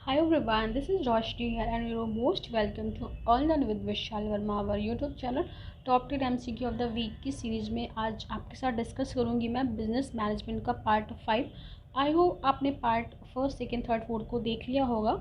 Hi everyone, this is Roshni here and you're most welcome to All Done with Vishal Verma, our YouTube channel। Top 10 MCQ of the week की series में आज आपके साथ discuss करूंगी मैं business management का part 5। I hope आपने part first second third fourth को देख लिया होगा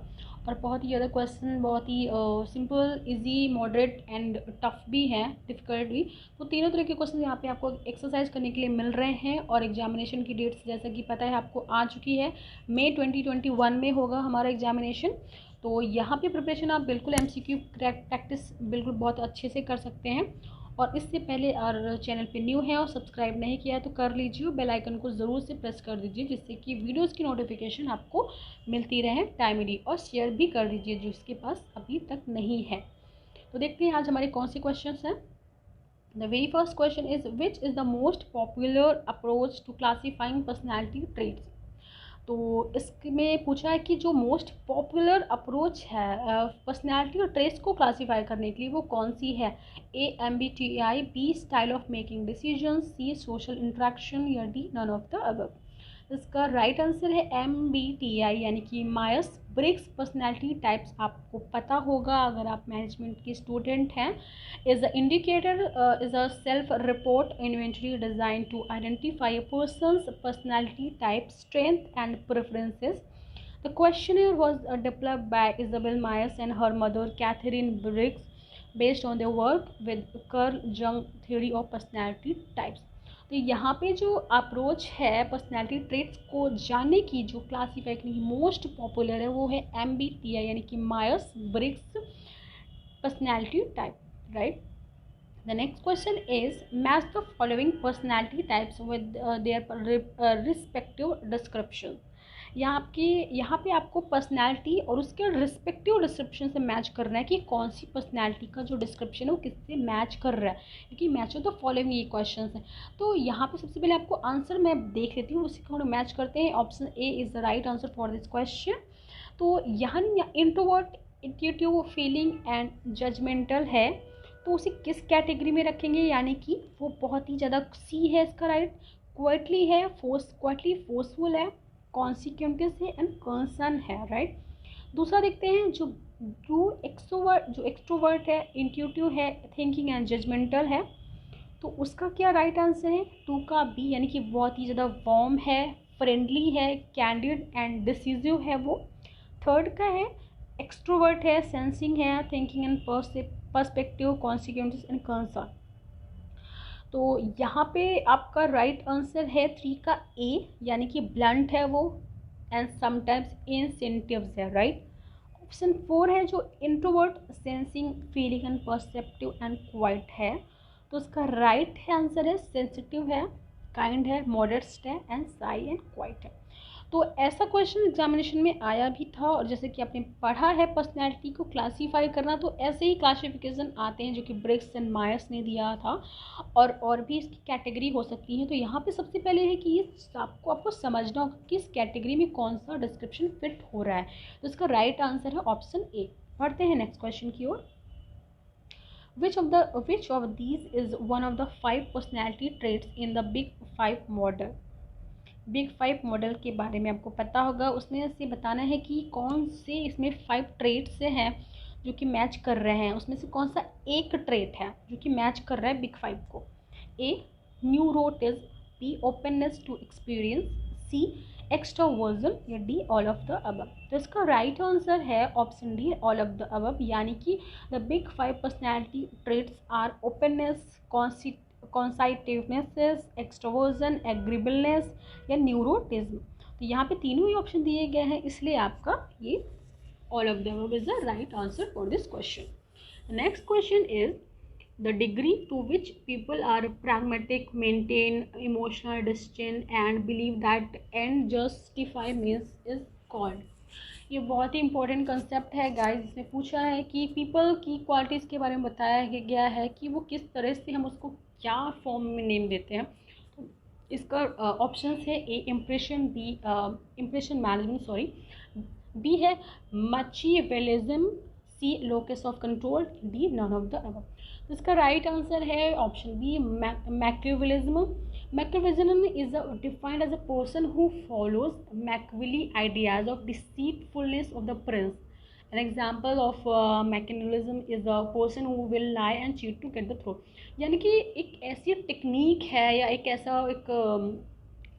और बहुत ही ज़्यादा क्वेश्चन बहुत ही simple easy moderate and tough भी हैं, डिफ़िकल्ट भी। तो तीनों तरह के क्वेश्चन यहाँ पे आपको एक्सरसाइज करने के लिए मिल रहे हैं और एग्जामिनेशन की डेट्स जैसा कि पता है आपको आ चुकी है। मई 2021 में होगा हमारा एग्जामिनेशन। तो यहाँ पे प्रिपरेशन आप बिल्कुल MCQ प्रैक्टिस बिल्कुल बहुत अच्छे से कर सकते हैं। और इससे पहले और चैनल पे न्यू है और सब्सक्राइब नहीं किया है तो कर लीजिए, बेल आइकन को ज़रूर से प्रेस कर दीजिए जिससे कि वीडियोस की नोटिफिकेशन आपको मिलती रहे टाइमली, और शेयर भी कर दीजिए जिसके पास अभी तक नहीं है। तो देखते हैं आज हमारे कौन से क्वेश्चन हैं। The very first question is which is the most popular approach to classifying personality traits. तो इसमें पूछा है कि जो मोस्ट पॉपुलर अप्रोच है पर्सनैलिटी और ट्रेस को क्लासीफाई करने के लिए वो कौन सी है। A MBTI, B style of making decision, C social interaction या D none of the above. इसका राइट आंसर है MBTI यानी कि मायर्स ब्रिग्स पर्सनैलिटी टाइप्स। आपको पता होगा अगर आप मैनेजमेंट के स्टूडेंट हैं। Is a indicator is a self report inventory design to identify a person's personality type strength and preferences. The questionnaire was developed by Isabel Myers and her mother Catherine Briggs based on their work with Carl Jung theory of personality types। तो यहाँ पे जो approach है personality traits को जानने की जो classify करने की मोस्ट पॉपुलर है वो है MBTI यानी कि Myers Briggs personality type, right. The next question is match the following personality types with their respective description। यहाँ पे आपको पर्सनैलिटी और उसके रिस्पेक्टिव डिस्क्रिप्शन से मैच करना है कि कौन सी पर्सनैलिटी का जो डिस्क्रिप्शन है वो किससे मैच कर रहा है, क्योंकि मैच ऑफ द फॉलोइंग ये क्वेश्चन हैं। तो यहाँ पे सबसे पहले आपको आंसर मैं देख लेती हूँ, उसी को हम मैच करते हैं। Option A is the right answer for this question. तो यहाँ introvert, intuitive, feeling and judgmental है, तो उसे किस कैटेगरी में रखेंगे, यानी कि वो बहुत ही ज़्यादा सी है इसका राइट, क्वाइटली है, क्वाइटली फोर्सफुल है, कॉन्सिक्वेंटिव है एंड कंसर्न है, राइट। दूसरा देखते हैं जो एक्सट्रोवर्ट है, इंट्यूटिव है, थिंकिंग एंड जजमेंटल है, तो उसका क्या राइट आंसर है 2 का बी, यानी कि बहुत ही ज़्यादा वार्म है, फ्रेंडली है, कैंडिड एंड डिसिसिव है वो। थर्ड का है एक्सट्रोवर्ट है, सेंसिंग है, thinking and perspective, consequences and concern. तो यहाँ पे आपका राइट आंसर है 3 का ए, यानी कि ब्लंट है वो एंड समटाइम्स इंसेंटिव्स है, राइट। ऑप्शन 4 है जो introvert, sensing, feeling and perceptive and quite है, तो उसका राइट है आंसर है सेंसिटिव है, काइंड है, मॉडरेट है एंड साई एंड क्वाइट है। तो ऐसा क्वेश्चन एग्जामिनेशन में आया भी था, और जैसे कि आपने पढ़ा है पर्सनैलिटी को क्लासीफाई करना, तो ऐसे ही क्लासिफिकेशन आते हैं जो कि ब्रिग्स एंड मायर्स ने दिया था, और भी इसकी कैटेगरी हो सकती है। तो यहाँ पे सबसे पहले है कि ये आपको समझना होगा किस कैटेगरी में कौन सा डिस्क्रिप्शन फिट हो रहा है। तो इसका राइट आंसर है ऑप्शन ए। पढ़ते हैं नेक्स्ट क्वेश्चन की ओर। Which of these is one of the 5 personality traits in the Big 5 model? Big 5 model के बारे में आपको पता होगा, उसमें से बताना है कि कौन से इसमें 5 ट्रेट से हैं जो कि मैच कर रहे हैं, उसमें से कौन सा एक ट्रेट है जो कि मैच कर रहा है बिग 5 को। A neuroticism, B openness to experience, C extroversion या D all of the above. तो इसका राइट आंसर है option D all of the above, यानी कि the big 5 personality traits are openness, conscientiousness, extroversion, agreeableness या neuroticism. तो यहाँ पे तीनों ही ऑप्शन दिए गए हैं, इसलिए आपका ये all of the above is the right answer for this question. Next question is the degree to which people are pragmatic, maintain emotional distance and believe that end justify means is called। ये बहुत ही important concept है guys. इसमें पूछा है कि people की qualities के बारे में बताया गया है कि वो किस तरह से हम उसको क्या फॉर्म में नेम देते हैं। तो इसका ऑप्शन है A impression, B impression management, B है Machiavellianism, C locus of control, D none of the above. तो इसका राइट आंसर है option B Machiavellianism. Machiavellian is defined as a person who follows Machiavelli ideas of deceitfulness of the prince. An example of Machiavellianism is a person who will lie and cheat to get the throne. यानी कि एक ऐसी technique है या एक ऐसा एक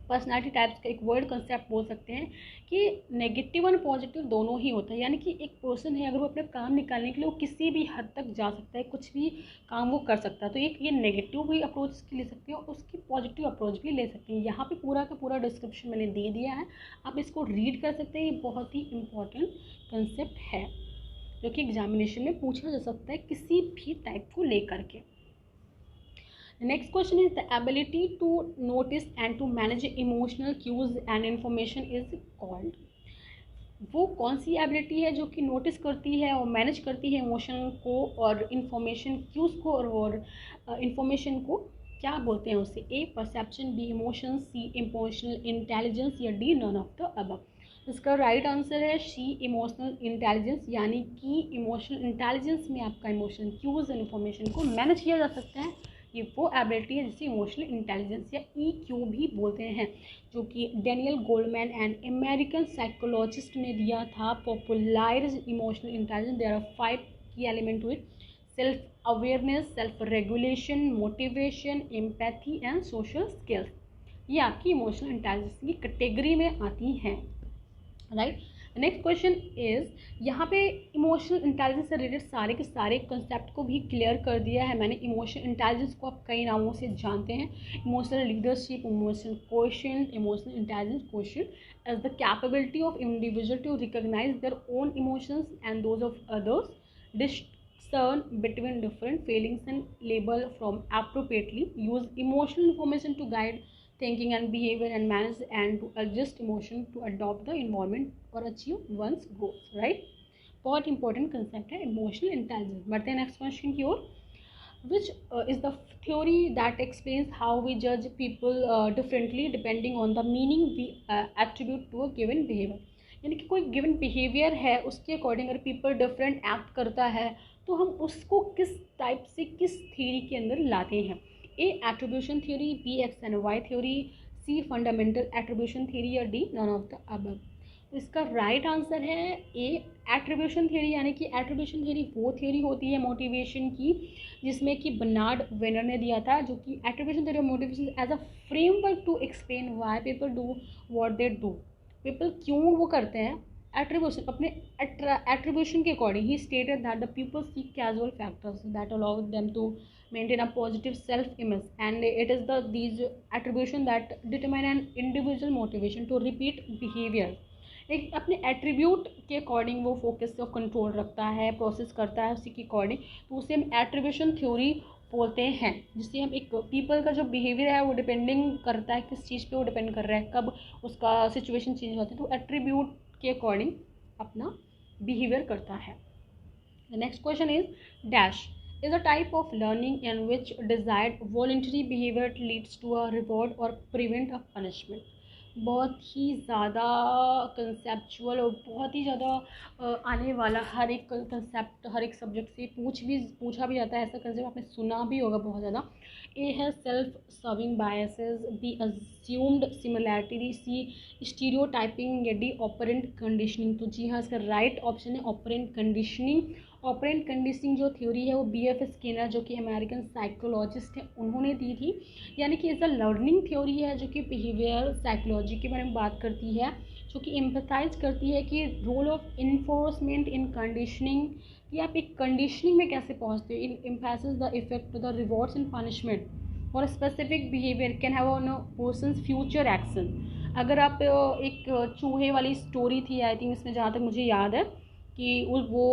personality types का एक वर्ड कंसेप्ट बोल सकते हैं कि नेगेटिव और पॉजिटिव दोनों ही होता है। यानी कि एक पर्सन है, अगर वो अपने काम निकालने के लिए वो किसी भी हद तक जा सकता है, कुछ भी काम वो कर सकता है, तो ये नेगेटिव भी अप्रोच ले सकते हैं और उसकी पॉजिटिव अप्रोच भी ले सकते हैं। यहाँ पे पूरा का पूरा डिस्क्रिप्शन मैंने दे दिया है, आप इसको रीड कर सकते हैं। ये बहुत ही इम्पॉर्टेंट कंसेप्ट है जो कि एग्जामिनेशन में पूछा जा सकता है किसी भी टाइप को लेकर के। The next question is the ability to notice and to manage emotional cues and information is called. वो कौन सी एबिलिटी है जो कि नोटिस करती है और मैनेज करती है इमोशन को और इंफॉर्मेशन क्यूज को और इंफॉर्मेशन को, क्या बोलते हैं उसे? A perception, B emotion, C emotional intelligence या D none of the above. इसका राइट आंसर है सी इमोशनल इंटेलिजेंस, यानी कि इमोशनल इंटेलिजेंस में आपका इमोशनल क्यूज एंड इंफॉर्मेशन को मैनेज किया जा सकता है। ये वो एबिलिटी है जिसे इमोशनल इंटेलिजेंस या EQ भी बोलते हैं, जो कि Daniel Goldman and American psychologist ने दिया था। Popularise emotional intelligence, there are 5 key element to it: self awareness, self regulation, motivation, empathy and social skills. ये आपकी इमोशनल इंटेलिजेंस की कैटेगरी में आती हैं, राइट। नेक्स्ट क्वेश्चन इज, यहाँ पे इमोशनल इंटेलिजेंस से रिलेटेड सारे के सारे कंसेप्ट को भी क्लियर कर दिया है मैंने। इमोशनल इंटेलिजेंस को आप कई नामों से जानते हैं: emotional leadership, emotional quotient, emotional intelligence quotient as the capability of individual to recognise their own emotions and those of others, discern between different feelings and label from appropriately, use emotional information to guide thinking and behavior and manage and to adjust emotion to adopt the environment or achieve one's goals, right? बहुत important concept है emotional intelligence. बढ़ते हैं next question की ओर। which is the theory that explains how we judge people differently depending on the meaning we attribute to a given behavior। यानी कि कोई given behaviour है, उसके अकॉर्डिंग अगर पीपल डिफरेंट एक्ट करता है तो हम उसको किस टाइप से किस थ्योरी के अंदर लाते हैं? A attribution theory, B X and Y theory, C fundamental attribution theory या D none of the above. तो इसका राइट आंसर है ए एट्रीब्यूशन थ्योरी, यानी कि एट्रीब्यूशन थ्योरी वो थ्योरी होती है मोटिवेशन की जिसमें कि बर्नार्ड वेनर ने दिया था, जो कि attribution theory of motivation as a framework to explain why people do what they do. People क्यों वो करते हैं एट्रीब्यूशन, अपने एट्रीब्यूशन के अकॉर्डिंग ही stated that the people seek casual factors that allow them to maintain a positive self image, and it is these attribution that determine an individual motivation to repeat behavior। एक अपने attribute के according वो focus को control रखता है, process करता है उसी के अकॉर्डिंग, तो उसे हम एट्रीब्यूशन थ्योरी बोलते हैं। जिससे हम एक पीपल का जो बिहेवियर है वो डिपेंडिंग करता है किस चीज़ पे वो डिपेंड कर रहा है, कब उसका सिचुएशन चेंज होता है, तो एट्रीब्यूट के अकॉर्डिंग अपना बिहेवियर करता है। The next question is dash is a type of learning in which desired voluntary behavior leads to a reward or prevent a punishment। बहुत ही ज़्यादा कंसेप्चुअल और बहुत ही ज़्यादा आने वाला हर एक कंसेप्ट हर एक सब्जेक्ट से पूछा भी जाता है। ऐसा कंसेप्ट आपने सुना भी होगा बहुत ज़्यादा। ए है self serving biases, B assumed similarity, C stereotyping या डी ऑपरेंट कंडीशनिंग। तो जी हाँ, इसका राइट ऑप्शन है ऑपरेंट कंडीशनिंग। ऑपरेंट कंडीशनिंग जो थ्योरी है वो BF स्किनर जो कि अमेरिकन साइकोलॉजिस्ट हैं उन्होंने दी थी। यानी कि इज़ अ लर्निंग थ्योरी है जो कि बिहेवियर साइकोलॉजी के बारे में बात करती है, जो कि एम्फसाइज करती है कि role of enforcement in conditioning, कि आप एक कंडीशनिंग में कैसे पहुँचते हो। In emphasize the effect the rewards and punishment और specific behaviour can have on a person's future action. अगर आप एक चूहे वाली स्टोरी थी आई थिंक इसमें, जहाँ तक मुझे याद है कि वो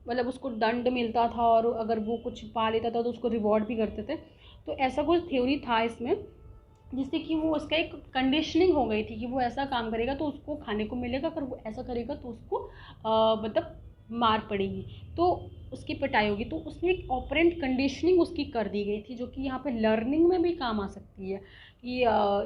मतलब उसको दंड मिलता था और अगर वो कुछ पा लेता था तो उसको रिवॉर्ड भी करते थे। तो ऐसा कुछ थ्योरी था इसमें जिससे कि वो उसका एक कंडीशनिंग हो गई थी कि वो ऐसा काम करेगा तो उसको खाने को मिलेगा, अगर वो ऐसा करेगा तो उसको मतलब मार पड़ेगी, तो उसकी पिटाई होगी। तो उसमें एक ऑपरेंट कंडीशनिंग उसकी कर दी गई थी जो कि यहाँ पे लर्निंग में भी काम आ सकती है कि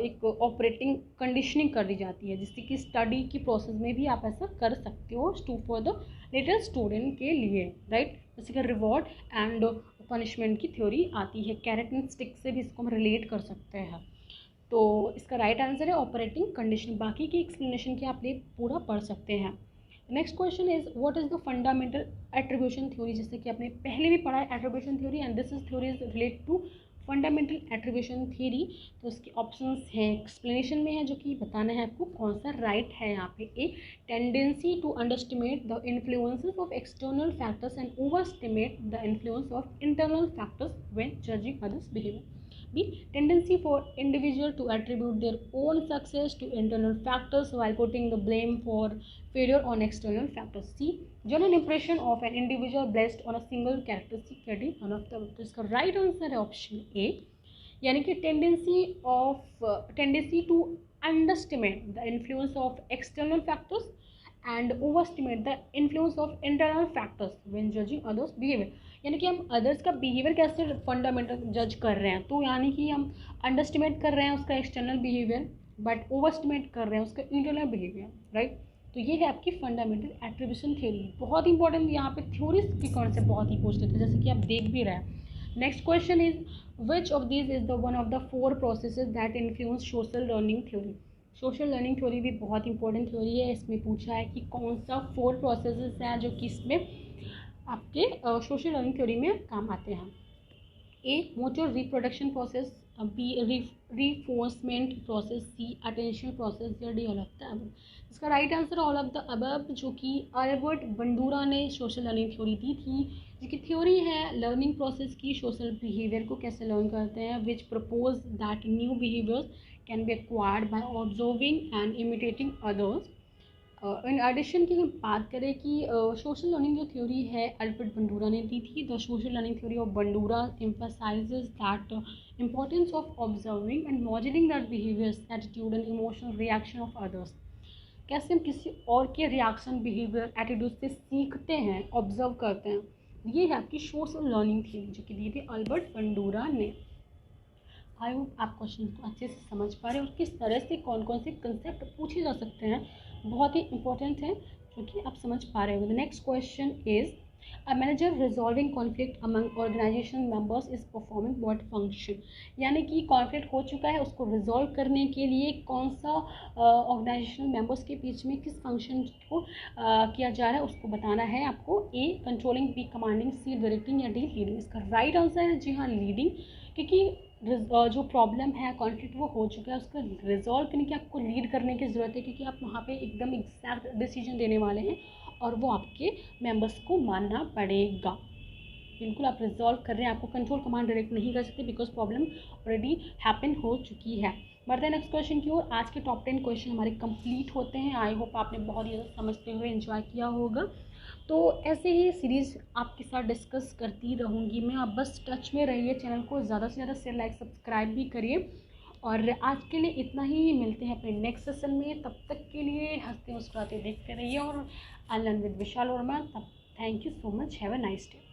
एक ऑपरेटिंग कंडीशनिंग कर दी जाती है, जिससे कि स्टडी की प्रोसेस में भी आप ऐसा कर सकते हो फॉर द लिटिल स्टूडेंट के लिए, राइट। जैसे कि रिवॉर्ड एंड पनिशमेंट की थ्योरी आती है, कैरेट एंड स्टिक से भी इसको हम रिलेट कर सकते हैं। तो इसका राइट आंसर है ऑपरेटिंग कंडीशन। बाकी की एक्सप्लेनेशन की आप ये पूरा पढ़ सकते हैं। Next question is what is the fundamental attribution theory, जैसे कि आपने पहले भी पढ़ा है attribution theory, and this is theory is relate to fundamental attribution theory. तो उसके ऑप्शंस हैं, एक्सप्लेनेशन में है, जो कि बताना है आपको कौन सा राइट है यहाँ पे। A, tendency to underestimate the influences of external factors and overestimate the influence of internal factors when judging others behaviour. B, tendency for individual to attribute their own success to internal factors while putting the blame for failure on external factors. C, general impression of an individual based on a single characteristic getting one of the। तो इसका right answer है option A, यानी कि tendency to underestimate the influence of external factors and overestimate the influence of internal factors when judging others behaviour. यानी कि हम others का behaviour कैसे फंडामेंटल जज कर रहे हैं, तो यानी कि हम अंडरस्टिमेट कर रहे हैं उसका एक्सटर्नल बिहेवियर बट ओवरस्टिमेट कर रहे हैं उसका इंटरनल बिहेवियर, राइट। तो ये है आपकी फंडामेंटल एट्रीब्यूशन थ्योरी। बहुत इंपॉर्टेंट यहाँ पे थ्योरीज के कॉन्सेप्ट बहुत ही पूछ लेते हैं, जैसे कि आप देख भी रहे हैं। Next question is which of this is the one of the 4 processes that influence social learning theory. Social learning theory भी बहुत इंपॉर्टेंट थ्योरी है। इसमें पूछा है कि कौन सा 4 प्रोसेसेस हैं जो कि इसमें आपके सोशल लर्निंग थ्योरी में काम आते हैं। A, motor reproduction process, B, reinforcement process, C, attention process, या D, all of the above. इसका right answer all of the above, जो कि अल्बर्ट बंडूरा ने सोशल लर्निंग थ्योरी दी थी, जिसकी थ्योरी है लर्निंग प्रोसेस की, सोशल बिहेवियर को कैसे लर्न करते हैं, which propose that new behaviours can be acquired by observing and imitating others. In addition की हम बात करें कि सोशल लर्निंग जो थ्योरी है अल्बर्ट बंडूरा ने दी थी। The social learning theory of Bandura emphasizes that importance of observing and modeling that behaviors, attitude and emotional reaction of others। कैसे हम किसी और के रिएक्शन, बिहेवियर, एटीट्यूड से सीखते हैं, ऑब्जर्व करते हैं, ये है आपकी सोशल लर्निंग थ्योरी जो कि दी थी अल्बर्ट बंडूरा ने। आई होप आप क्वेश्चन को अच्छे से समझ पा रहे हैं और किस तरह से कौन कौन से कंसेप्ट पूछे जा सकते हैं, बहुत ही इंपॉर्टेंट है, जो कि आप समझ पा रहे हो। The next question is a manager resolving conflict among organisation members is performing what function. यानी कि कॉन्फ्लिक्ट हो चुका है, उसको रिजॉल्व करने के लिए कौन सा ऑर्गेनाइजेशनल मेंबर्स के बीच में किस फंक्शन को किया जा रहा है, उसको बताना है आपको। ए, कंट्रोलिंग, बी, कमांडिंग, सी, डायरेक्टिंग, या डी, लीडिंग। इसका राइट आंसर है जी हाँ, लीडिंग, क्योंकि जो प्रॉब्लम है, कॉन्फ्लिक्ट वो हो चुका है, उसको रिजॉल्व करने की आपको लीड करने की ज़रूरत है, क्योंकि आप वहाँ पे एकदम एग्जैक्ट डिसीजन देने वाले हैं और वो आपके मेंबर्स को मानना पड़ेगा। बिल्कुल आप रिजॉल्व कर रहे हैं, आपको कंट्रोल, कमांड डायरेक्ट नहीं कर सकते बिकॉज प्रॉब्लम ऑलरेडी हैपन हो चुकी है। बढ़ते हैं नेक्स्ट क्वेश्चन की ओर। आज के टॉप 10 क्वेश्चन हमारे कंप्लीट होते हैं। आई होप आपने बहुत ही ज़्यादा समझते हुए एंजॉय किया होगा। तो ऐसे ही सीरीज़ आपके साथ डिस्कस करती रहूँगी मैं, आप बस टच में रहिए, चैनल को ज़्यादा से ज़्यादा शेयर, लाइक, सब्सक्राइब भी करिए। और आज के लिए इतना ही, मिलते हैं अपने नेक्स्ट सेशन में। तब तक के लिए हंसते मुस्कुराते देखते रहिए और लर्न विद विशाल वर्मा। तब thank you so much, have a nice day.